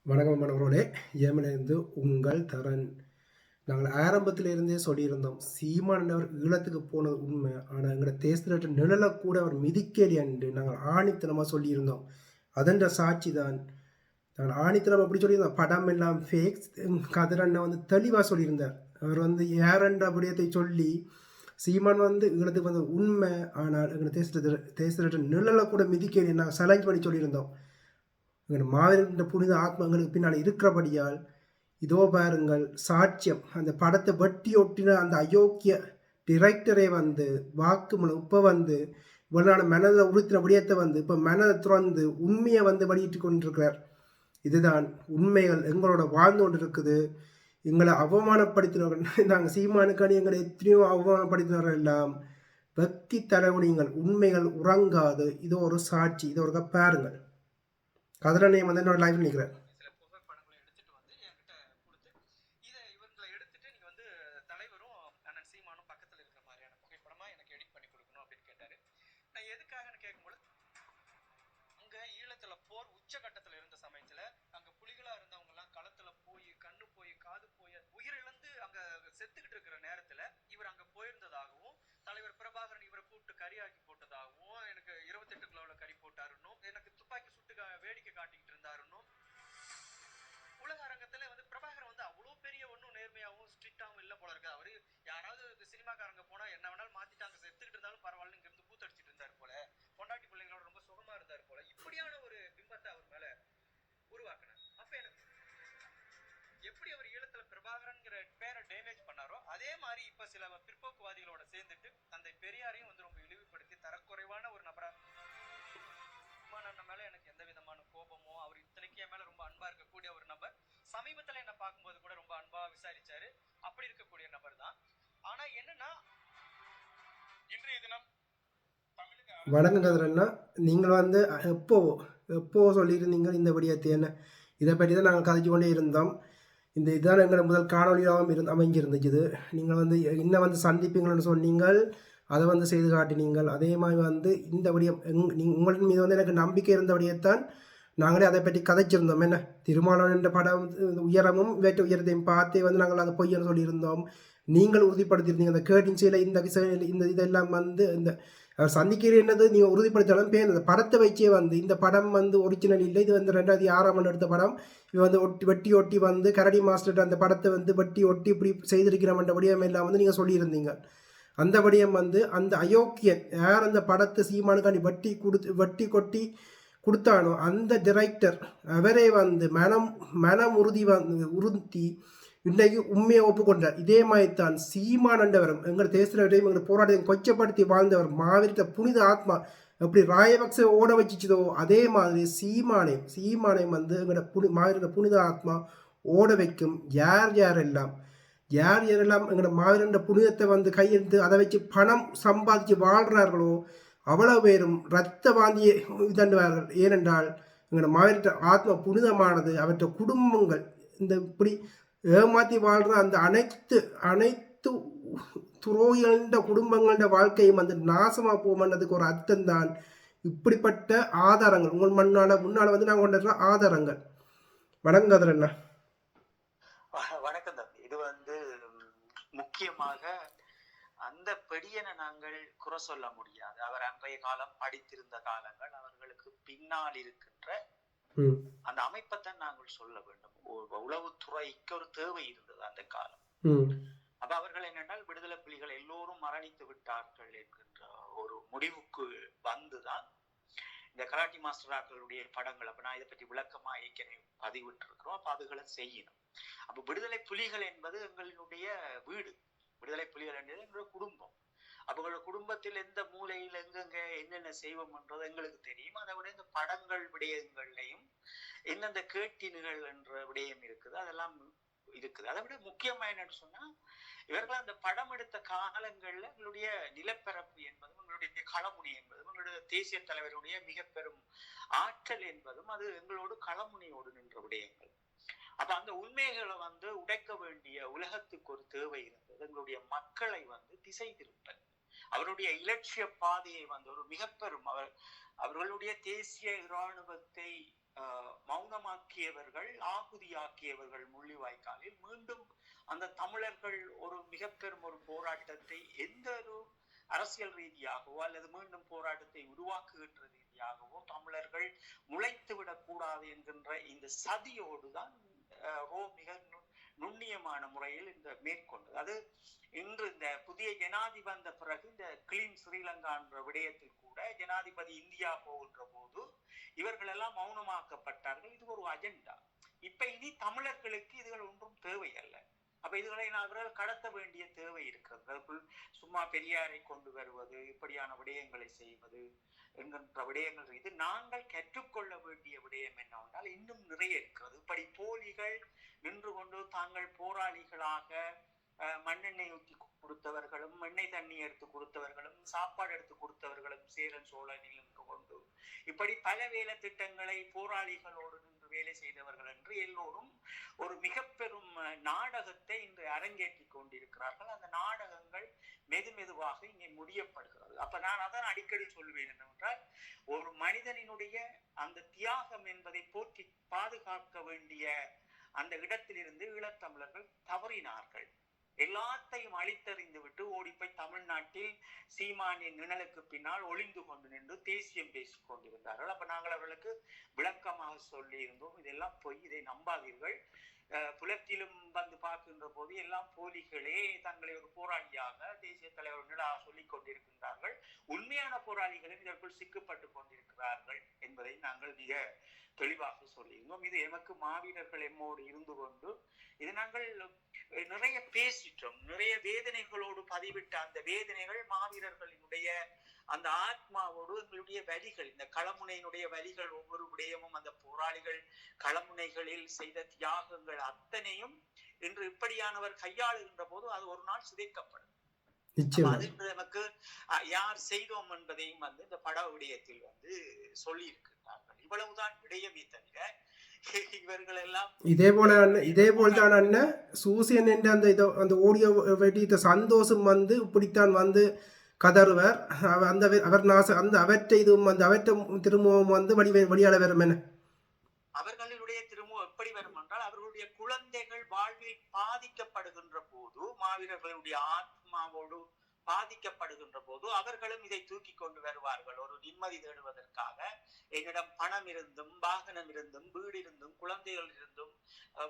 வணக்கம் மாணவர்களே, ஏமனிலிருந்து உங்கள் தரன். நாங்கள் ஆரம்பத்திலிருந்தே சொல்லியிருந்தோம், சீமானவர் ஈழத்துக்கு போனது உண்மை. ஆனால் எங்களோட தேசத்திட்ட நிழலை கூட அவர் மிதிக்கலி என்று நாங்கள் ஆணித்தனமாக சொல்லியிருந்தோம். அதன்ற சாட்சி தான் நாங்கள் ஆணித்தனம் அப்படி சொல்லியிருந்தோம். படம் எல்லாம் ஃபேக். கதிரண்ணா வந்து தெளிவாக சொல்லியிருந்தார். அவர் வந்து ஏரண்ட விடயத்தை சொல்லி சீமான் வந்து ஈழத்துக்கு வந்த உண்மை. ஆனால் எங்கள் தேசத்திட்ட நிழலை கூட மிதிக்கலி நாங்கள் சலஞ்ச் பண்ணி சொல்லியிருந்தோம். எங்கள் மாவீரன் புனித ஆத்மங்களுக்கு பின்னால் இருக்கிறபடியால் இதோ பாருங்கள் சாட்சியம். அந்த படத்தை வெட்டி ஒட்டின அந்த அயோக்கிய டிரெக்டரை வந்து வாக்குமூலம் இப்போ வந்து இவ்வளவு மனதை உறுத்தின விடயத்தை வந்து இப்போ மனதை துறந்து உண்மையை வந்து வெளியிட்டு கொண்டிருக்கிறார். இதுதான் உண்மைகள் எங்களோட வாழ்ந்து கொண்டு இருக்குது. எங்களை அவமானப்படுத்தினவர்கள் நாங்கள் சீமானுக்காண்டி எங்களை எத்தனையோ அவமானப்படுத்தினவர்கள் எல்லாம் வெக்கி தலைவனிங்கள். உண்மைகள் உறங்காது. இதோ ஒரு சாட்சி. இதோ ஒரு பாருங்கள். கதிரனையும் வந்து என்னோட லைஃப்ல நிற்கிறேன். சில புகைப்படங்களை எடுத்துட்டு வந்து என்கிட்ட கொடுத்து இதை இவங்களை எடுத்துட்டு நீங்க வந்து தலைவரும் அண்ணன் சீமானும் பக்கத்துல இருக்கிற மாதிரியான புகைப்படமா எனக்கு எடிட் பண்ணி கொடுக்கணும் அப்படின்னு கேட்டாரு. நான் எதுக்காகன்னு கேட்கும்போது, அங்க ஈழத்துல போர் உச்சகட்டத்துல இருந்த சமயத்துல அங்க புலிகளா இருந்தவங்க எல்லாம் களத்துல போய் கண்ணு போய் காது போய் உயிரிழந்து அங்க செத்துக்கிட்டு இருக்கிற நேரத்துல இவர் அங்க போயிருந்ததாகவும் தலைவர் பிரபாகரன் இவரை கூப்பிட்டு கரியாக்கி போட்டதாகவும், எனக்கு 28 கிலோல கறி போட்டாருன்னும், எனக்கு துப்பாக்கி சுட்டு வேடிக்கை காட்டிக்கிட்டு இருந்தாருன்னும், உலக அரங்கத்துல வந்து பிரபாகரன் வந்து அவ்வளவு பெரிய ஒன்னும் நேர்மையாவும் ஸ்ட்ரிக்டாவும் இல்ல போல இருக்கு. அவரு யாராவது சினிமாக்காரங்க போனா என்ன வேணாலும் மாத்திட்டாங்க, செத்துக்கிட்டு இருந்தாலும் பரவாயில்ல இங்க இருந்து கூத்தடிச்சிட்டு இருந்தாரு போல, பொண்டாட்டி பிள்ளைங்களோட ரொம்ப சுகமா இருந்தாரு போல, இப்படியான ஒரு பிம்பத்தை அவர் மேல உருவாக்குனார். அப்ப எனக்கு எப்படி அவர் ஈழத்துல பிரபாகரன்ங்கிற பேரை டேமேஜ் பண்ணாரோ அதே மாதிரி இப்ப சில பிற்போக்குவாதிகளோட சேர்ந்துட்டு அந்த பெரியாரையும் வந்து ரொம்ப இழிவுபடுத்தி தரக்குறைவான ஒரு நபரா மேல எனக்கு எந்த விதமான கோபமோ, அவர் இத்தனைக்கு என் மேல ரொம்ப அன்பா இருக்கக்கூடிய ஒரு நபர். சமீபத்துல என்ன பார்க்கும்போது கூட ரொம்ப அன்பா விசாரிச்சாரு. அப்படி இருக்கக்கூடிய நபர் தான். ஆனா என்னன்னா இன்றைய தினம் வணக்கம் கதிரண்ணா. நீங்கள் வந்து எப்போ சொல்லியிருந்தீங்க இந்த விடயத்தை? என்ன இதை பற்றி தான் நாங்கள் கதைச்சு கொண்டே இருந்தோம். இதுதான் எங்களோட முதல் காணொலியாகவும் அமைஞ்சிருந்துச்சு. நீங்கள் வந்து இன்னும் வந்து சந்திப்பீங்கள்னு சொன்னீங்கள், அதை வந்து செய்து காட்டினீங்கள். அதே மாதிரி வந்து இந்த விடயம் உங்களின் மீது வந்து எனக்கு நம்பிக்கை இருந்த விடயத்தான் நாங்களே அதை பற்றி கதைச்சிருந்தோம். என்ன திருமாவளவன் என்ற படம் உயரமும் வேற்று உயரத்தையும் பார்த்தே வந்து நாங்கள் அதை பொய்யன்னு சொல்லியிருந்தோம். நீங்கள் உறுதிப்படுத்தியிருந்தீங்க. அந்த கேட்டின்சியில் இந்த இதெல்லாம் வந்து இந்த சந்திக்கிறேன் என்னது நீங்கள் உறுதிப்படுத்தாலும் பேர் அந்த படத்தை வச்சே வந்து இந்த படம் வந்து ஒரிஜினல் இல்லை, இது வந்து 2006ஆம் ஆண்டு எடுத்த படம், இது வந்து வெட்டி ஒட்டி வந்து கரடி மாஸ்டர் அந்த படத்தை வந்து வெட்டி ஒட்டி இப்படி செய்திருக்கிறோம்ன்ற வடிவம் எல்லாம் வந்து நீங்கள் சொல்லியிருந்தீங்க. அந்த வடிவம் வந்து அந்த அயோக்கியன் யார் அந்த படத்தை சீமானுக்காண்டி வெட்டி கொட்டி கொடுத்தானோ அந்த டிரெக்டர் அவரே வந்து மனம் உறுதி இன்றைக்கு உண்மையை ஒப்புக்கொண்டார். இதே மாதிரி தான் சீமானண்டவரும் எங்கள் தேசத்தையும் எங்கள் போராட்டத்தையும் கொச்சப்படுத்தி வாழ்ந்தவர் மாவீர புனித ஆத்மா எப்படி ராயபக்ச ஓட வச்சிச்சதோ அதே மாதிரி சீமானையும் வந்து எங்களோட மாவீர புனித ஆத்மா ஓட வைக்கும். யாரெல்லாம் எங்களோட மாவீரண்ட புனிதத்தை வந்து கையெழுத்து அதை வச்சு பணம் சம்பாதிச்சு வாழ்கிறார்களோ அவ்வளவு பேரும் இரத்த வாந்தியை தண்டுவார்கள். ஏனென்றால் எங்களோட மாவீர ஆத்மா புனிதமானது. அவற்றை குடும்பங்கள் இந்த இப்படி ஏமாற்றி வாழ்கிற அந்த அனைத்து துரோகிகள குடும்பங்களோட வாழ்க்கையும் வந்து நாசமாக போகும்ன்றதுக்கு ஒரு அர்த்தம் தான் இப்படிப்பட்ட ஆதாரங்கள் உங்கள் முன்னால வந்து நாங்கள் கொண்டு ஆதாரங்கள். வணக்கம் கதிரண்ணா. வணக்கம் தம்பி. இது வந்து முக்கியமாக அந்த பெடியனை நாங்கள் குறை சொல்ல முடியாது. அவர் அன்றைய காலம் படித்திருந்த காலங்கள், அவர்களுக்கு பின்னால் இருக்கின்ற அந்த அமைப்பைத்தான் நாங்கள் சொல்ல வேண்டும். உளவுத்துறைக்கு ஒரு தேவை இருந்தது அந்த காலம். அப்ப அவர்கள் என்னென்றால் விடுதலை புலிகள் எல்லோரும் மரணித்து விட்டார்கள் என்கின்ற ஒரு முடிவுக்கு வந்துதான் இந்த கராட்டி மாஸ்டராக்களுடைய படங்கள், அப்ப நான் இதை பற்றி விளக்கமா ஏற்கனவே பதிவிட்டு இருக்கிறோம். அப்ப அதுகளை செய்யணும். அப்ப விடுதலை புலிகள் என்பது எங்களுடைய வீடு, விடுதலை புலிகள் என்பது எங்களுடைய குடும்பம். அவங்களோட குடும்பத்தில் எந்த மூலையில் எங்கெங்க என்னென்ன செய்வோம்ன்றது எங்களுக்கு தெரியும். அதை விட இந்த படங்கள் விடயங்கள்லையும் எந்தெந்த கேட்டினுகள் என்ற விடயம் இருக்குது, அதெல்லாம் இருக்குது. அதை விட முக்கியமா என்னன்னு சொன்னா, இவர்கள் அந்த படம் எடுத்த காலங்கள்ல எங்களுடைய நிலப்பரப்பு என்பதும் எங்களுடைய களமுனை என்பதும் எங்களுடைய தேசிய தலைவருடைய மிக பெரும் ஆற்றல் என்பதும் அது எங்களோடு களமுனையோடு நின்ற விடயங்கள். அப்ப அந்த உண்மைகளை வந்து உடைக்க வேண்டிய உலகத்துக்கு ஒரு தேவை இருந்தது. எங்களுடைய மக்களை வந்து திசை திருப்பல், அவருடைய இலட்சிய பாதையை வந்து ஒரு மிக பெரும் அவர்களுடைய தேசிய இராணுவத்தை மௌனமாக்க ஆகுதியாக்கியவர்கள் முள்ளிவாய்க்காலில் மீண்டும் அந்த தமிழர்கள் ஒரு மிக பெரும் ஒரு போராட்டத்தை எந்த ஒரு அரசியல் ரீதியாகவோ அல்லது மீண்டும் போராட்டத்தை உருவாக்குகின்ற ரீதியாகவோ தமிழர்கள் முளைத்து விடக்கூடாது என்கின்ற இந்த சதியோடுதான் ரோ மிக நுண்ணியமான முறையில் இந்த மேற்கொண்டது. அது இன்று இந்த புதிய ஜனாதிபதி வந்த பிறகு இந்த கிளீன் ஸ்ரீலங்கா என்ற விடயத்தில் கூட ஜனாதிபதி இந்தியா போகின்ற போது இவர்கள் எல்லாம் மௌனமாக்கப்பட்டார்கள். இது ஒரு அஜெண்டா. இப்ப இனி தமிழர்களுக்கு இதுகள் ஒன்றும் தேவையல்ல. அப்ப இதுகளை அவர்கள் கடத்த வேண்டிய தேவை இருக்கிறது. அதுக்குள் சும்மா பெரியாரை கொண்டு வருவது, இப்படியான விடயங்களை செய்வது என்கின்ற விடயங்கள் இது நாங்கள் கற்றுக்கொள்ள வேண்டிய விடயம் என்னவென்றால் இன்னும் நிறைய இருக்கிறது. இப்படி போலிகள் நின்று கொண்டு தாங்கள் போராளிகளாக மண்ணெண்ணெய் ஊற்றி கொடுத்தவர்களும் எண்ணெய் தண்ணி எடுத்து கொடுத்தவர்களும் சாப்பாடு எடுத்து கொடுத்தவர்களும் சேரன் சோழனில் நின்று கொண்டு இப்படி பல வேலை திட்டங்களை போராளிகளோடு நின்று வேலை செய்தவர்கள் என்று எல்லோரும் ஒரு மிக பெரும் நாடகத்தை இன்று அரங்கேற்றி கொண்டிருக்கிறார்கள். அந்த நாடகங்கள் மெதுவாக இங்கே முடியப்படுகிறது. அப்ப நான் அதான் அடிக்கடி சொல்லுவேன் என்னவென்றால் ஒரு மனிதனினுடைய அந்த தியாகம் என்பதை போற்றி பாதுகாக்க வேண்டிய அந்த இடத்திலிருந்து ஈழத்தமிழர்கள் தவறினார்கள். எல்லாத்தையும் அழித்தறிந்து விட்டு ஓடிப்போய் தமிழ்நாட்டில் சீமானின் நிழலுக்கு பின்னால் ஒளிந்து கொண்டு நின்று தேசியம் பேசிக் கொண்டிருந்தார்கள். அப்ப நாங்கள் அவர்களுக்கு விளக்கமாக சொல்லி இருந்தோம், இதெல்லாம் பொய், இதை நம்பாதீர்கள். புலத்திலும் வந்து பார்க்கின்ற போது எல்லாம் போலிகளே தங்களை ஒரு போராளியாக தேசிய தலைவர்களாக சொல்லிக் கொண்டிருக்கின்றார்கள். உண்மையான போராளிகளும் இதற்குள் சிக்கப்பட்டு கொண்டிருக்கிறார்கள் என்பதை நாங்கள் மிக தெளிவாக சொல்லியிருந்தோம். இது எமக்கு மாவீரர்கள் எம்மோடு இருந்து கொண்டு இது நாங்கள் நிறைய பேசிட்டோம். நிறைய வேதனைகளோடு பதிவிட்ட அந்த வேதனைகள் மாவீரர்களினுடைய அந்த ஆத்மாவோடு எங்களுடைய வரிகள், இந்த களமுனையினுடைய வரிகள், ஒவ்வொரு விடயமும் அந்த போராளிகள் களமுனைகளில் செய்த தியாகங்கள் அத்தனையும் இன்று இப்படியானவர் கையாளுகின்ற போது அது ஒரு நாள் சிதைக்கப்படும். அது நமக்கு யார் செய்தோம் என்பதையும் வந்து இந்த பட விடயத்தில் வந்து சொல்லி இருக்கின்றார்கள். இவ்வளவுதான் விடயமே தவிர இவர்கள் எல்லாம் இதே போல்தான் அண்ணன் சூசியன் என்ற அந்த ஓடியோ வெடித்த சந்தோஷம் வந்து இப்படித்தான் வந்து கதறுவர். அவர் அந்த அவற்றை இதுவும் வந்து அவற்றை திரும்பவும் வந்து வழியாட வரும் என அவர்களுடைய திரும்பவும் எப்படி வரும் என்றால் அவர்களுடைய குழந்தைகள் வாழ்வில் பாதிக்கப்படுகின்ற போது, மாவீரர்களுடைய ஆத்மாவோடு பாதிக்கப்படுகின்ற போது அவர்களும் இதை தூக்கி கொண்டு வருவார்கள். ஒரு நிம்மதி தேடுவதற்காக என்னிடம் பணம் இருந்தும் வாகனம் இருந்தும் வீடு இருந்தும் குழந்தைகள் இருந்தும்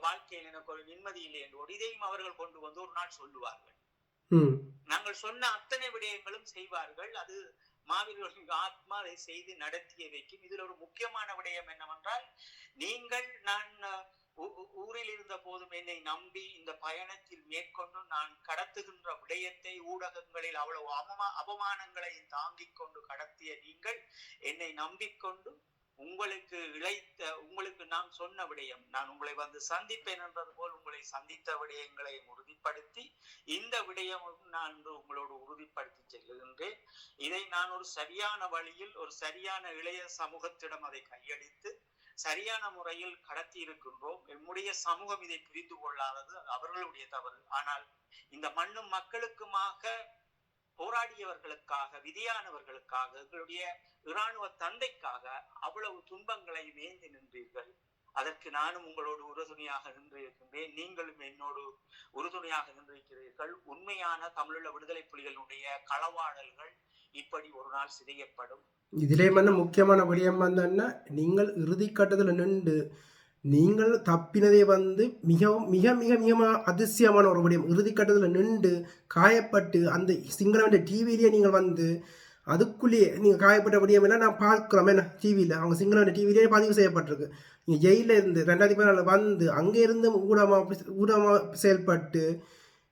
வாழ்க்கையில் எனக்கு ஒரு நிம்மதி இல்லை என்று இதையும் அவர்கள் கொண்டு வந்து ஒரு நாள் சொல்லுவார்கள். நாங்கள் சொன்ன அத்தனை விடயங்களும் செய்வார்கள். அது மாவீரர்களின் ஆத்மா அதை செய்து நடத்திய வைக்கும். இதில் ஒரு முக்கியமான விடயம் என்னவென்றால், நீங்கள் நான் ஊரில் இருந்த போதும் என்னை நம்பி இந்த பயணத்தில் மேற்கொண்டு நான் கடத்துகின்ற விடயத்தை ஊடகங்களில் அவ்வளவு அவமானங்களை தாங்கிக் கொண்டு கடத்திய நீங்கள் என்னை நம்பிக்கொண்டு உங்களுக்கு நான் சொன்ன விடயம், நான் உங்களை வந்து சந்திப்பேன் என்றது போல் உங்களை சந்தித்த விடயங்களை உறுதிப்படுத்தி இந்த விடயமும் நான் உங்களோடு உறுதிப்படுத்தி செல்லுகின்றேன். இதை நான் ஒரு சரியான வழியில் ஒரு சரியான இளைய சமூகத்திடம் அதை கையளித்து சரியான முறையில் கடத்தி இருக்கின்றோம். நம்முடைய சமூகம் இதை புரிந்து கொள்ளாதது அவர்களுடைய தவறு. ஆனால் இந்த மண்ணும் மக்களுக்குமாக போராடியவர்களுக்காக, விதியானவர்களுக்காக, எங்களுடைய இராணுவ தந்தைக்காக அவ்வளவு துன்பங்களை வேண்டி நின்றீர்கள். அதற்கு நானும் உங்களோடு உறுதுணையாக நின்றிருக்கின்றேன். நீங்களும் என்னோடு உறுதுணையாக நின்றிருக்கிறீர்கள். உண்மையான தமிழீழ விடுதலை புலிகளுடைய களவாடல்கள் இப்படி ஒரு நாள் சிதையப்படும். இதிலே முக்கியமான விடயம் வந்தோன்னா, நீங்கள் இறுதி கட்டத்தில் நின்று நீங்கள் தப்பினதே வந்து மிகவும் மிக மிக மிக அதிசயமான ஒரு விடயம். இறுதி கட்டத்தில் நின்று காயப்பட்டு அந்த சிங்கள டிவிலேயே நீங்கள் வந்து அதுக்குள்ளேயே நீங்கள் காயப்பட்ட விடயம் எல்லாம் நான் பார்க்குறோம். என்ன டிவியில் அவங்க சிங்கள டிவிலேயே பதிவு செய்யப்பட்டிருக்கு. நீங்கள் ஜெயிலில் இருந்து 2014 வந்து அங்கே இருந்து ஊடகமாக செயல்பட்டு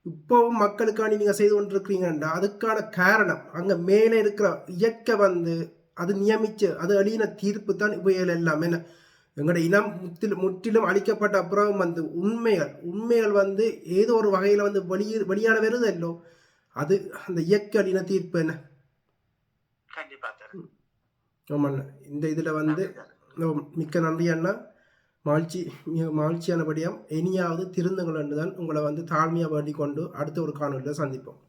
இப்போவும் மக்களுக்காண்டி நீங்கள் செய்து கொண்டிருக்கிறீங்கன்றா அதுக்கான காரணம் அங்கே மேலே இருக்கிற இயற்கை வந்து அது நியமிச்சு அது அழியின தீர்ப்பு தான் இப்போ எல்லாம். என்ன எங்களோட இனம் முற்றிலும் அழிக்கப்பட்ட அப்புறம் வந்து உண்மைகள் வந்து ஏதோ ஒரு வகையில் வந்து வெளியான வருது இல்லோ, அது அந்த இயற்கை அழியின தீர்ப்பு. என்ன ஆமாண்ணா, இந்த இதில் வந்து மிக்க நன்றி அண்ணா. மகிழ்ச்சியானபடியாக இனியாவது திருந்துங்கள் என்று தான் உங்களை வந்து தாழ்மையாக வேண்டிக் கொண்டு அடுத்த ஒரு காணொலியில் சந்திப்போம்.